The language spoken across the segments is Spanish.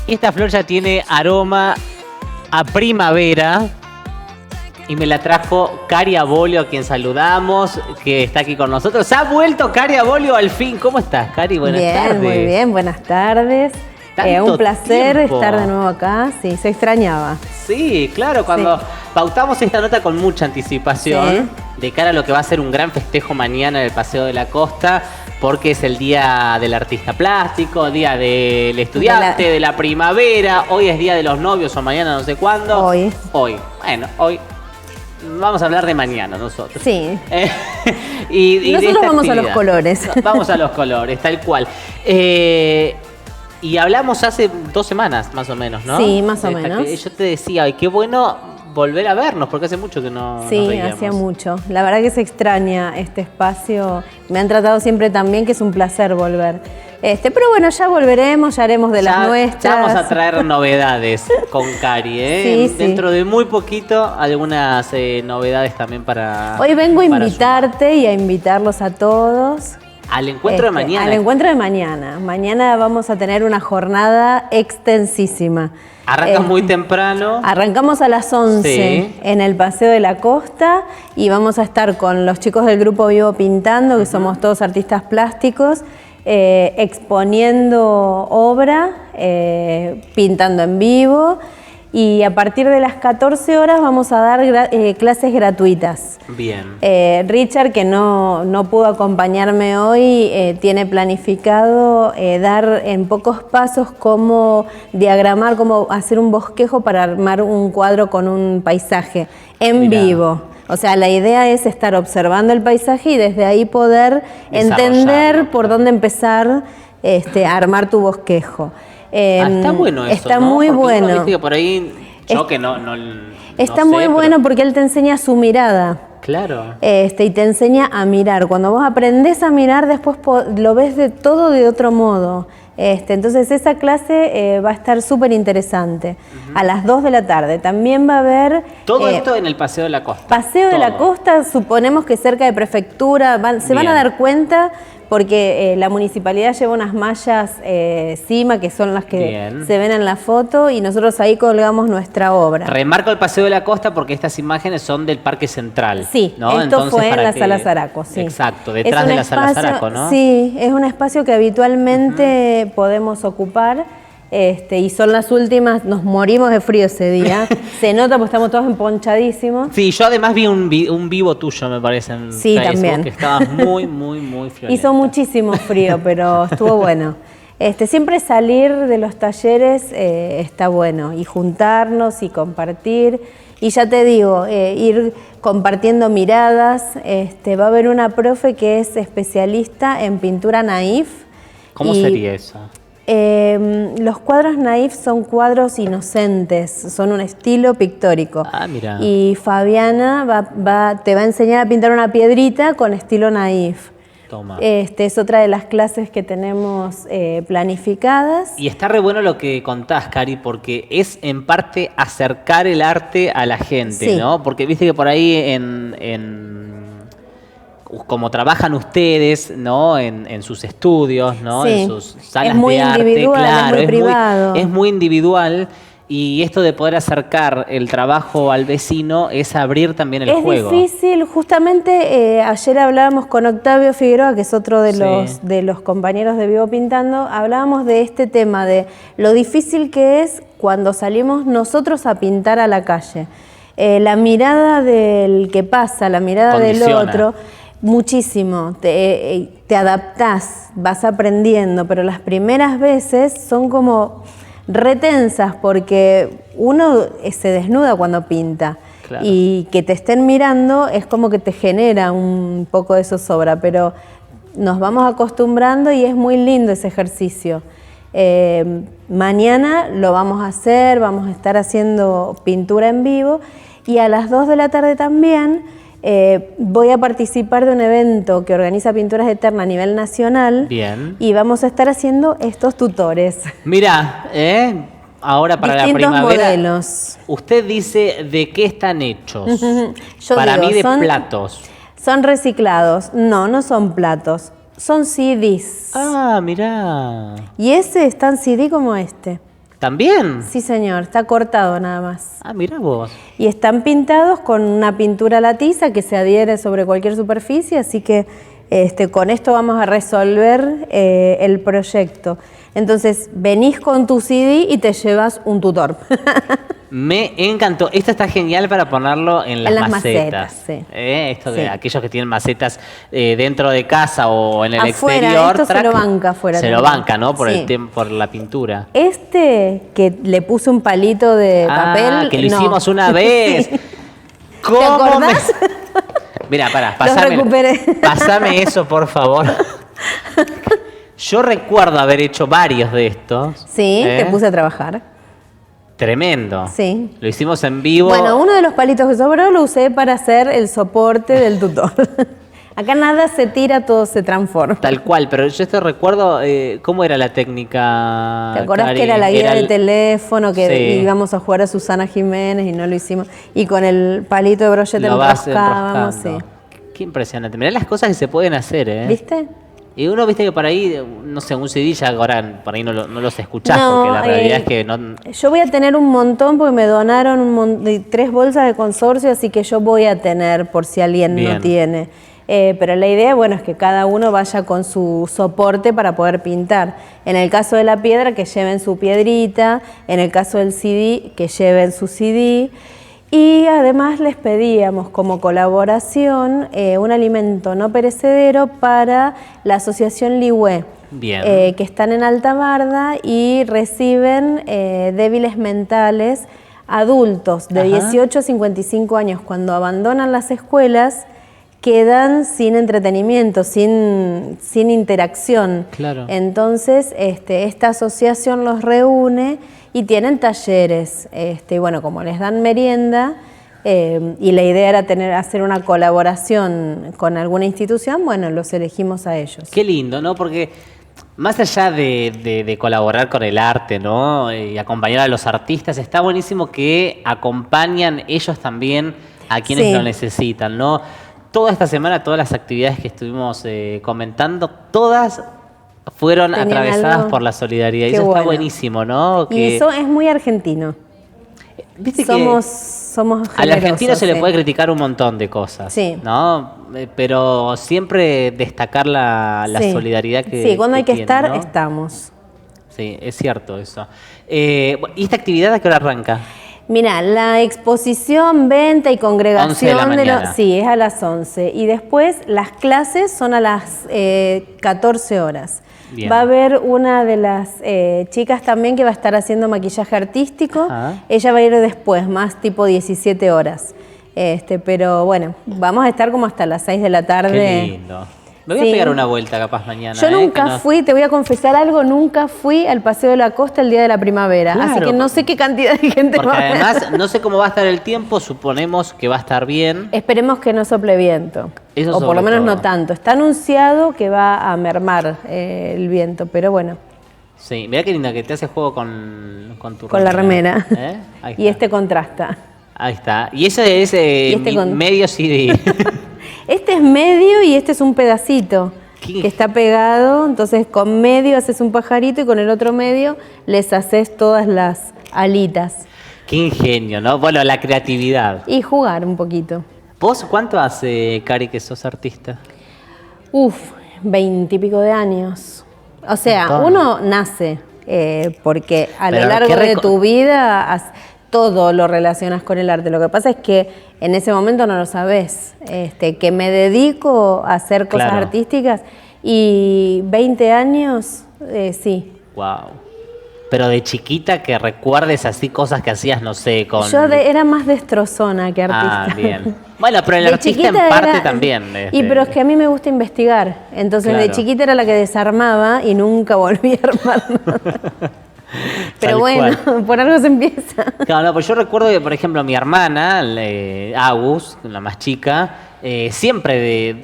Esta flor ya tiene aroma a primavera y me la trajo Cari Abolio, a quien saludamos, que está aquí con nosotros. ¡Ha vuelto Cari Abolio al fin! ¿Cómo estás, Cari? Buenas tardes. Muy bien, buenas tardes. Un placer estar de nuevo acá. Sí, se extrañaba. Sí, claro, cuando pautamos esta nota con mucha anticipación, de cara a lo que va a ser un gran festejo mañana en el Paseo de la Costa, porque es el día del artista plástico, día del estudiante, de la primavera, hoy es día de los novios o mañana no sé cuándo. Hoy. Bueno, hoy vamos a hablar de mañana nosotros. Sí. y nosotros vamos a los colores. Vamos a los colores, tal cual. Y hablamos hace 2 semanas, más o menos, ¿no? Sí, más o menos. Yo te decía, ay, qué bueno volver a vernos, porque hace mucho que no nos veíamos. Hacía mucho. La verdad que se extraña este espacio. Me han tratado siempre tan bien que es un placer volver. Pero bueno, ya volveremos, ya haremos de las nuestras. Ya vamos a traer novedades con Cari, ¿eh? Sí, Dentro de muy poquito, algunas novedades también para... Hoy vengo a invitarte y a invitarlos a todos. Al encuentro de mañana. Al encuentro de mañana. Mañana vamos a tener una jornada extensísima. Arrancas muy temprano. Arrancamos a las 11 en el Paseo de la Costa y vamos a estar con los chicos del grupo Vivo Pintando, que somos todos artistas plásticos, exponiendo obra, pintando en vivo. Y a partir de las 14 horas vamos a dar clases gratuitas. Bien. Richard, que no pudo acompañarme hoy, tiene planificado dar en pocos pasos cómo diagramar, cómo hacer un bosquejo para armar un cuadro con un paisaje en vivo. O sea, la idea es estar observando el paisaje y desde ahí poder entender por dónde empezar a armar tu bosquejo. Está bueno eso, está ¿no? muy porque bueno. Viste que por ahí, yo que no está no muy sé, bueno porque él te enseña su mirada. Claro. Y te enseña a mirar. Cuando vos aprendés a mirar, después lo ves todo de otro modo. Entonces esa clase va a estar súper interesante. A las 2 de la tarde. También va a haber... Todo esto en el Paseo de la Costa. Paseo de la Costa, suponemos que cerca de Prefectura. Se van a dar cuenta porque la municipalidad lleva unas mallas cima, que son las que se ven en la foto, y nosotros ahí colgamos nuestra obra. Remarco el Paseo de la Costa porque estas imágenes son del Parque Central. Sí, ¿no? Esto Entonces, fue en la Sala Zaraco. Sí. Exacto, detrás de la Sala Zaraco, ¿no? Sí, es un espacio que habitualmente podemos ocupar. Y son las últimas, nos morimos de frío ese día. Se nota porque estamos todos emponchadísimos. Sí, yo además vi un vivo tuyo, me parece, en Facebook, también. Que estabas muy, muy, muy friolenta. Hizo muchísimo frío, pero estuvo bueno. Siempre salir de los talleres está bueno, y juntarnos y compartir. Y ya te digo, ir compartiendo miradas. Va a haber una profe que es especialista en pintura naif. ¿Cómo sería eso? Los cuadros naif son cuadros inocentes, son un estilo pictórico. Ah, mira. Y Fabiana te va a enseñar a pintar una piedrita con estilo naif. Toma. Es otra de las clases que tenemos planificadas. Y está re bueno lo que contás, Cari, porque es en parte acercar el arte a la gente, ¿no? Porque viste que por ahí como trabajan ustedes, ¿no? En sus estudios, ¿no? En sus salas de arte, claro, es muy privado. Es muy individual. Y esto de poder acercar el trabajo al vecino es abrir también el juego. Es difícil, justamente ayer hablábamos con Octavio Figueroa, que es otro de los compañeros de Vivo Pintando, hablábamos de este tema, de lo difícil que es cuando salimos nosotros a pintar a la calle. La mirada del que pasa, la mirada del otro, muchísimo. Te adaptás, vas aprendiendo, pero las primeras veces son como retensas porque uno se desnuda cuando pinta. Claro. Y que te estén mirando es como que te genera un poco de zozobra, pero nos vamos acostumbrando y es muy lindo ese ejercicio. Mañana lo vamos a hacer, vamos a estar haciendo pintura en vivo y a las 2 de la tarde también voy a participar de un evento que organiza Pinturas Eterna a nivel nacional. Bien. Y vamos a estar haciendo estos tutores. Mirá, ahora para la primavera. Modelos. Usted dice de qué están hechos. Para mí de platos. Son reciclados. No son platos. Son CDs. Ah, mirá. Y ese es tan CD como este. ¿También? Sí, señor, está cortado nada más. Ah, mirá vos. Y están pintados con una pintura a la tiza que se adhiere sobre cualquier superficie, así que con esto vamos a resolver el proyecto. Entonces, venís con tu CD y te llevas un tutor. Me encantó. Esto está genial para ponerlo en las macetas. Sí. Esto de Sí. aquellos que tienen macetas dentro de casa o en el Afuera, exterior. esto se lo banca afuera Se lo también. banca, ¿no? Por, Sí. por la pintura. Que le puse un palito de papel. Que lo no. hicimos una vez. Sí. ¿Cómo ¿Te acordás? Mira, pará, recuperé. pasame eso, por favor. Yo recuerdo haber hecho varios de estos. Sí, te puse a trabajar. Tremendo. Sí. Lo hicimos en vivo. Bueno, uno de los palitos que sobró lo usé para hacer el soporte del tutor. Acá nada se tira, todo se transforma. Tal cual, pero yo recuerdo cómo era la técnica. ¿Te acordás Cari? que era la guía de el- teléfono, que Sí. íbamos a jugar a Susana Jiménez y no lo hicimos? Y con el palito de brocheta Lo vas enroscábamos, sí. enroscando. Qué impresionante. Mirá las cosas que se pueden hacer, ¿eh? ¿Viste? Y uno, viste que por ahí, no sé, un CD ya ahora por ahí no los escuchás, No, porque la realidad es que no. Yo voy a tener un montón porque me donaron 3 bolsas de consorcio, así que yo voy a tener por si alguien Bien. no tiene. Pero la idea, bueno, es que cada uno vaya con su soporte para poder pintar. En el caso de la piedra, que lleven su piedrita. En el caso del CD, que lleven su CD. Y además les pedíamos como colaboración un alimento no perecedero para la asociación Ligüe. Bien. Que están en Alta Barda y reciben débiles mentales adultos de Ajá. 18 a 55 años. Cuando abandonan las escuelas, quedan sin entretenimiento, sin interacción. Claro. Entonces, esta asociación los reúne y tienen talleres. Y bueno, como les dan merienda, y la idea era hacer una colaboración con alguna institución, bueno, los elegimos a ellos. Qué lindo, ¿no? Porque más allá de colaborar con el arte, ¿no? Y acompañar a los artistas, está buenísimo que acompañan ellos también a quienes Sí. lo necesitan, ¿no? Toda esta semana, todas las actividades que estuvimos comentando, todas fueron Tenían atravesadas algo. por la solidaridad. Y Qué eso está bueno. buenísimo, ¿no? Y eso es muy argentino. Viste Somos al argentino se le sí. puede criticar un montón de cosas, Sí. ¿no? Pero siempre destacar la Sí. solidaridad que Sí, cuando hay que tiene, estar, ¿no? estamos. Sí, es cierto eso. ¿Y esta actividad a qué hora arranca? Mira, la exposición, venta y 11 de la congregación mañana. sí, es a las 11. Y después las clases son a las 14 horas. Bien. Va a haber una de las chicas también que va a estar haciendo maquillaje artístico. Ajá. Ella va a ir después, más tipo 17 horas. Pero bueno, vamos a estar como hasta las 6 de la tarde. Qué lindo. Me voy Sí. a pegar una vuelta capaz mañana. Yo nunca que no- fui, te voy a confesar algo, nunca fui al Paseo de la Costa el día de la primavera. Así Claro. que no sé qué cantidad de gente Porque va a haber. además no sé cómo va a estar el tiempo, suponemos que va a estar bien. Esperemos que no sople viento. Eso o sobre por lo menos todo. no tanto. Está anunciado que va a mermar el viento, pero bueno, Sí, mirá qué linda que te hace juego con tu con la remera. Ahí Y está. contrasta. Ahí está. Y ese es con- medio CD. Este es medio y este es un pedacito ¿Qué? que está pegado. Entonces con medio haces un pajarito y con el otro medio les haces todas las alitas. Qué ingenio, ¿no? Bueno, la creatividad. Y jugar un poquito. ¿Vos cuánto hace, Cari, que sos artista? 20 y pico de años. O sea, Montón. uno nace, porque a lo Pero largo qué de tu vida todo lo relacionas con el arte. Lo que pasa es que en ese momento no lo sabes. Que me dedico a hacer cosas Claro. artísticas y 20 años, sí. Wow. Pero de chiquita que recuerdes así cosas que hacías, no sé, con... Yo era más destrozona que artista. Ah, bien. Bueno, pero el De artista en chiquita parte era- también. Y pero es que a mí me gusta investigar. Entonces de Claro. chiquita era la que desarmaba y nunca volví a armar nada. Pero Tal bueno, cual. por algo se empieza. Claro, no, pues yo recuerdo que, por ejemplo, mi hermana, Agus, la más chica, siempre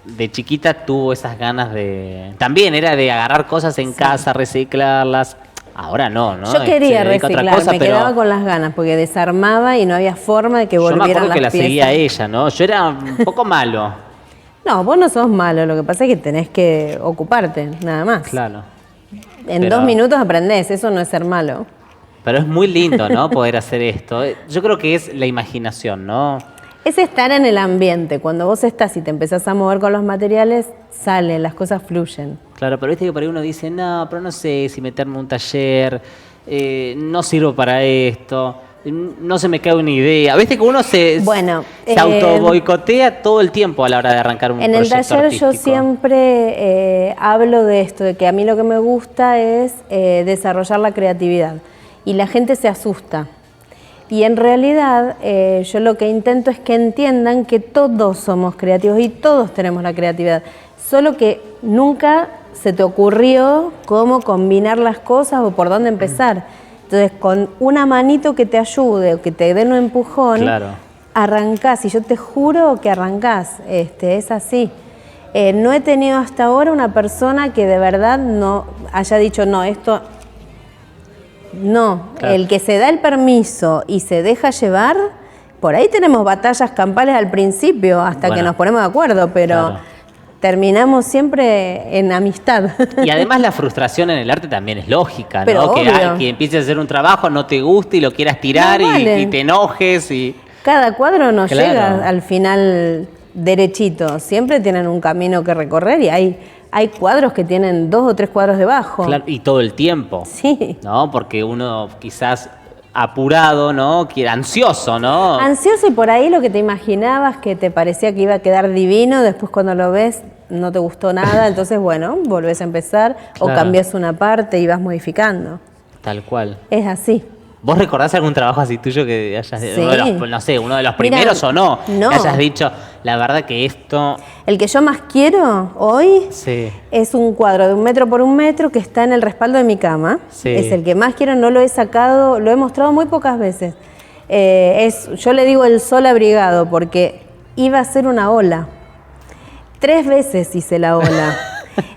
de chiquita tuvo esas ganas de... También era de agarrar cosas en casa, reciclarlas. Ahora no, ¿no? Yo quería Se dedica a otra reciclar, cosa, me pero quedaba con las ganas porque desarmaba y no había forma de que yo me volvieran acuerdo las que la piezas. seguía ella, ¿no? Yo era un poco malo. No, vos no sos malo, lo que pasa es que tenés que ocuparte, nada más. Claro. En pero- 2 minutos aprendés, eso no es ser malo. Pero es muy lindo, ¿no? Poder hacer esto. Yo creo que es la imaginación, ¿no? Es estar en el ambiente. Cuando vos estás y te empezás a mover con los materiales, salen, las cosas fluyen. Claro, pero viste que por ahí uno dice, no, pero no sé si meterme en un taller, no sirvo para esto, no se me cae una idea. Viste que uno se auto boicotea todo el tiempo a la hora de arrancar un proyecto artístico. En el taller yo siempre hablo de esto, de que a mí lo que me gusta es desarrollar la creatividad. Y la gente se asusta. Y en realidad yo lo que intento es que entiendan que todos somos creativos y todos tenemos la creatividad. Solo que nunca se te ocurrió cómo combinar las cosas o por dónde empezar. Entonces, con una manito que te ayude o que te dé un empujón, claro, arrancás. Y yo te juro que arrancás. Es así. No he tenido hasta ahora una persona que de verdad no haya dicho, no, esto... No, claro. El que se da el permiso y se deja llevar, por ahí tenemos batallas campales al principio hasta que nos ponemos de acuerdo, pero claro, terminamos siempre en amistad. Y además la frustración en el arte también es lógica, pero ¿no? Que empieces a hacer un trabajo, no te guste y lo quieras tirar y te enojes. Cada cuadro no llega al final derechito, siempre tienen un camino que recorrer y hay cuadros que tienen 2 o 3 cuadros debajo. Claro, y todo el tiempo. Sí. ¿No? Porque uno quizás apurado, ¿no? Ansioso, ¿no? Ansioso y por ahí lo que te imaginabas que te parecía que iba a quedar divino, después cuando lo ves no te gustó nada, entonces bueno, volvés a empezar claro, o cambias una parte y vas modificando. Tal cual. Es así. ¿Vos recordás algún trabajo así tuyo que hayas, sí, uno de los primeros o no, que hayas dicho, la verdad que esto... El que yo más quiero hoy es un cuadro de 1 metro por 1 metro que está en el respaldo de mi cama. Sí. Es el que más quiero, no lo he sacado, lo he mostrado muy pocas veces. Yo le digo el sol abrigado porque iba a ser una ola. 3 veces hice la ola.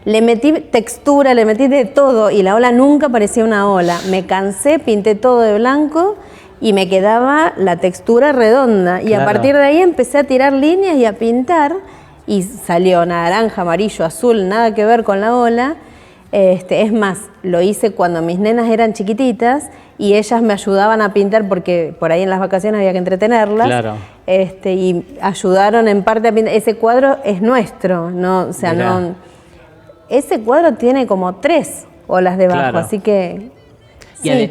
Le metí textura, le metí de todo y la ola nunca parecía una ola. Me cansé, pinté todo de blanco y me quedaba la textura redonda. Y claro, a partir de ahí empecé a tirar líneas y a pintar y salió naranja, amarillo, azul, nada que ver con la ola. Es más, lo hice cuando mis nenas eran chiquititas y ellas me ayudaban a pintar porque por ahí en las vacaciones había que entretenerlas. Claro. Y ayudaron en parte a pintar. Ese cuadro es nuestro, ¿no? O sea, mirá, no... Ese cuadro tiene como 3 olas debajo, claro, así que... Sí.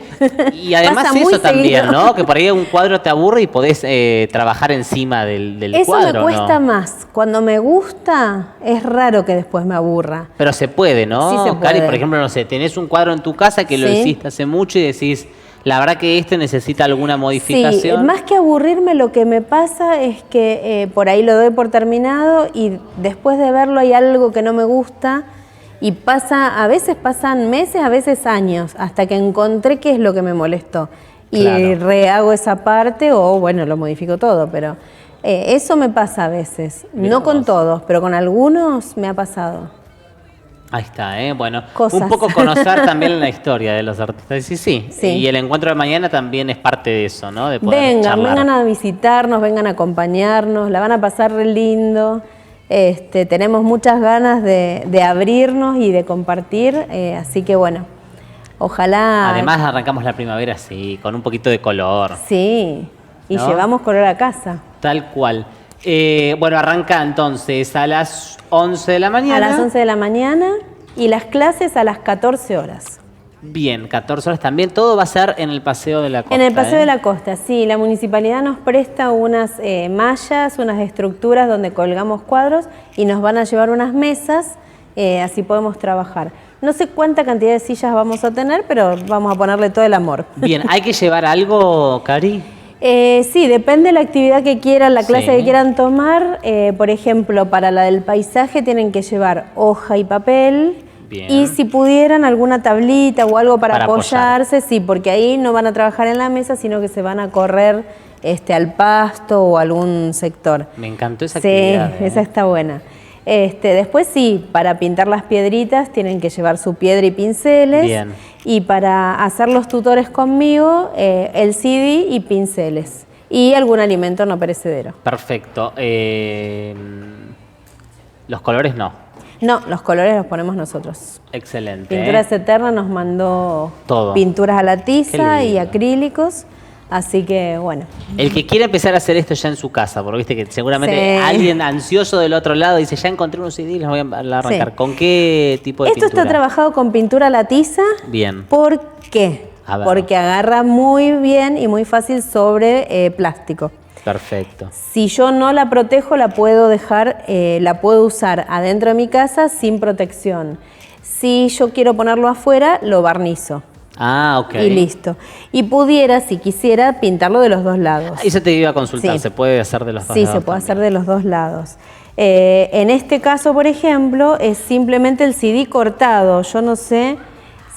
Y además eso también, ¿no? Que por ahí un cuadro te aburre y podés trabajar encima del cuadro, eso me cuesta más. Cuando me gusta, es raro que después me aburra. Pero se puede, ¿no? Sí se puede. Cari, por ejemplo, no sé, tenés un cuadro en tu casa que lo hiciste hace mucho y decís, la verdad que este necesita alguna modificación. Sí, más que aburrirme, lo que me pasa es que por ahí lo doy por terminado y después de verlo hay algo que no me gusta. Y a veces pasan meses, a veces años, hasta que encontré qué es lo que me molestó. Y claro, rehago esa parte o, bueno, lo modifico todo, pero eso me pasa a veces. Mirá no vos. Con todos, pero con algunos me ha pasado. Ahí está, bueno, cosas. Un poco conocer también la historia de los artistas. Sí. Y el encuentro de mañana también es parte de eso, ¿no? De poder vengan a visitarnos, vengan a acompañarnos, la van a pasar re lindo. Tenemos muchas ganas de abrirnos y de compartir, así que bueno, ojalá... Además arrancamos la primavera así, con un poquito de color. Sí, y ¿no? Llevamos color a casa. Tal cual. Bueno, arranca entonces a las 11 de la mañana. A las 11 de la mañana y las clases a las 14 horas. Bien, 14 horas también. Todo va a ser en el Paseo de la Costa. En el Paseo de la Costa, sí. La municipalidad nos presta unas mallas, unas estructuras donde colgamos cuadros y nos van a llevar unas mesas, así podemos trabajar. No sé cuánta cantidad de sillas vamos a tener, pero vamos a ponerle todo el amor. Bien, ¿hay que llevar algo, Cari? Sí, depende de la actividad que quieran, la clase que quieran tomar. Por ejemplo, para la del paisaje tienen que llevar hoja y papel. Bien. Y si pudieran alguna tablita o algo para apoyarse, sí, porque ahí no van a trabajar en la mesa, sino que se van a correr al pasto o algún sector. Me encantó esa actividad. Sí, esa está buena. Después sí, para pintar las piedritas tienen que llevar su piedra y pinceles. Bien. Y para hacer los tutores conmigo, el CD y pinceles. Y algún alimento no perecedero. Perfecto. Los colores no. No, los colores los ponemos nosotros. Excelente. Pinturas Eterna nos mandó todo. Pinturas a la Qué tiza y lindo. acrílicos. Así que, bueno. El que quiera empezar a hacer esto ya en su casa, porque viste que seguramente Sí. alguien ansioso del otro lado dice, ya encontré unos CD y los voy a arrancar. Sí. ¿Con qué tipo de Esto pintura? está trabajado con pintura a la tiza. Bien. ¿Por qué? A ver. Porque agarra muy bien y muy fácil sobre plástico. Perfecto. Si yo no la protejo, la puedo dejar, la puedo usar adentro de mi casa sin protección. Si yo quiero ponerlo afuera, lo barnizo. Ah, ok. Y listo. Y pudiera, si quisiera, pintarlo de los dos lados. Eso te iba a consultar, Sí. ¿se puede hacer de los dos Sí, lados se puede también? hacer de los dos lados. En este caso, por ejemplo, es simplemente el CD cortado. Yo no sé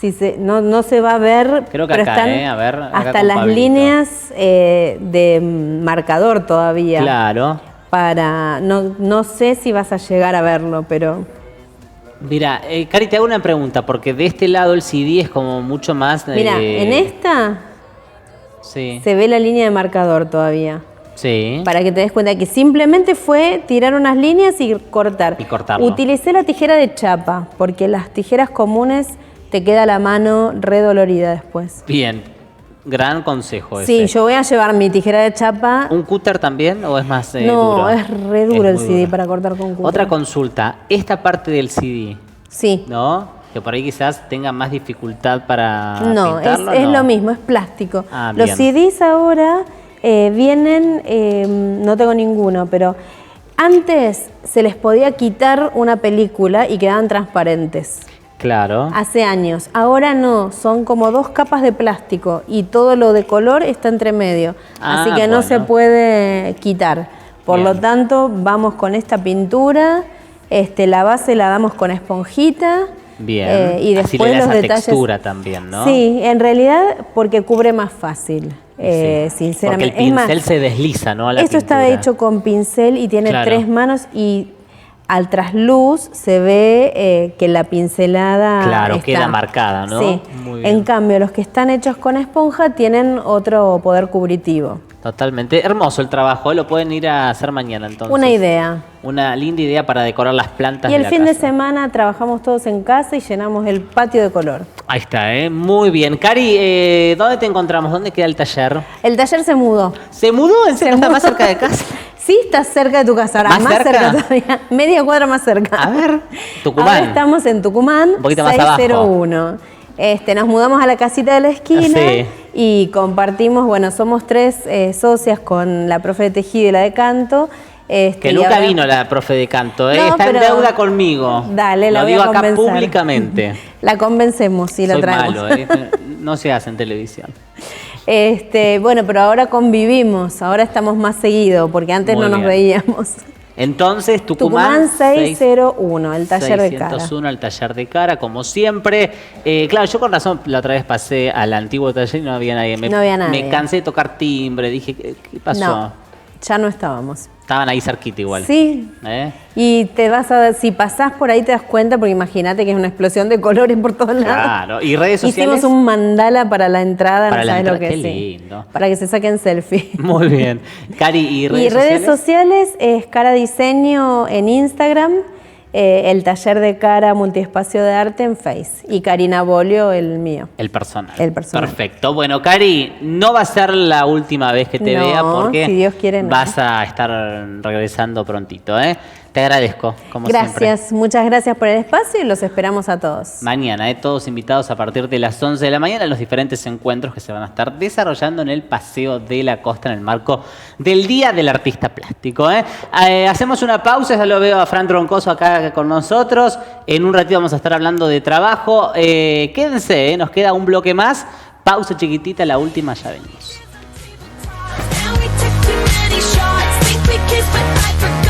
si no se va a ver, Creo que pero acá, están a ver, acá hasta con las Pablito. líneas de marcador todavía. Claro. No sé si vas a llegar a verlo, pero Mira, Cari, te hago una pregunta, porque de este lado el CD es como mucho más... mira, en esta Sí. se ve la línea de marcador todavía. Sí. Para que te des cuenta que simplemente fue tirar unas líneas y cortar. Y cortarlo. Utilicé la tijera de chapa, porque las tijeras comunes te queda la mano redolorida después. Bien. Gran consejo ese. Sí, yo voy a llevar mi tijera de chapa. ¿Un cúter también o es más No, duro? es re duro el muy CD duro. para cortar con cúter. Otra consulta. Esta parte del CD, Sí. ¿no? Que por ahí quizás tenga más dificultad para No, pintarlo, es ¿no? lo mismo, es plástico. Ah, Los bien. CDs ahora vienen, no tengo ninguno, pero antes se les podía quitar una película y quedaban transparentes. Claro. Hace años. Ahora no, son como 2 capas de plástico y todo lo de color está entre medio. Ah, Así que no bueno. se puede quitar. Por Bien. lo tanto, vamos con esta pintura, la base la damos con esponjita. Bien. Y Así después le da los esa detalles. textura también, ¿no? Sí, en realidad porque cubre más fácil. Sí. Sinceramente. Porque el Es más, pincel se desliza, ¿no? A la esto está pintura. hecho con pincel y tiene Claro. 3 manos y al trasluz se ve que la pincelada Claro, está. queda marcada, ¿no? Sí. Muy bien. En cambio, los que están hechos con esponja tienen otro poder cubritivo. Totalmente. Hermoso el trabajo, ¿eh? Lo pueden ir a hacer mañana entonces. Una idea. Una linda idea para decorar las plantas Y de el la fin de casa. semana trabajamos todos en casa y llenamos el patio de color. Ahí está, ¿eh? Muy bien. Cari, ¿dónde te encontramos? ¿Dónde queda el taller? El taller se mudó. ¿Se mudó? ¿En serio? Se ¿Está mudó. más cerca de casa? Sí, está cerca de tu casa. Ahora, ¿Más más cerca? cerca? Todavía. Media cuadra más cerca. A ver, Tucumán. Ahora estamos en Tucumán, Un poquito más abajo. 601. Nos mudamos a la casita de la esquina Sí. y compartimos, bueno, somos 3 socias con la profe de tejido y la de canto. Que y nunca ahora- vino la profe de canto, ¿eh? No, Está en pero- deuda conmigo. Dale, la Lo voy digo a acá convencer. públicamente. La convencemos y la Soy traemos. malo, ¿eh? No se hace en televisión. Bueno, pero ahora convivimos, ahora estamos más seguido, porque antes Muy no nos bien. veíamos. Entonces, Tucumán 601, el taller de cara. 601, el taller de cara, como siempre. Claro, yo con razón la otra vez pasé al antiguo taller y no había nadie. No había nadie. Me cansé de tocar timbre, dije, ¿qué pasó? No, ya no estábamos. Estaban ahí cerquita igual. Sí, ¿Eh? y si pasás por ahí te das cuenta, porque imagínate que es una explosión de colores por todos lados. Claro. ¿Y redes sociales? Hicimos un mandala para la entrada, Para no la sabes lo entrada, que qué es. sí. lindo. Para que se saquen selfie. Muy bien. Cari, ¿y redes Y redes sociales? sociales es Cara Diseño en Instagram, el taller de cara multiespacio de arte en Face y Karina Bolio el mío. El personal. El personal. Perfecto. Bueno, Cari, no va a ser la última vez que te No, vea porque si Dios quiere, no. vas a estar regresando prontito, ¿eh? Te agradezco, como siempre. Gracias, muchas gracias por el espacio y los esperamos a todos. Mañana, todos invitados a partir de las 11 de la mañana a los diferentes encuentros que se van a estar desarrollando en el Paseo de la Costa en el marco del Día del Artista Plástico. Hacemos una pausa, ya lo veo a Fran Troncoso acá con nosotros. En un ratito vamos a estar hablando de trabajo. Quédense, nos queda un bloque más. Pausa chiquitita, la última, ya venimos. Now we took too many shots. Think we kissed, but I forgot.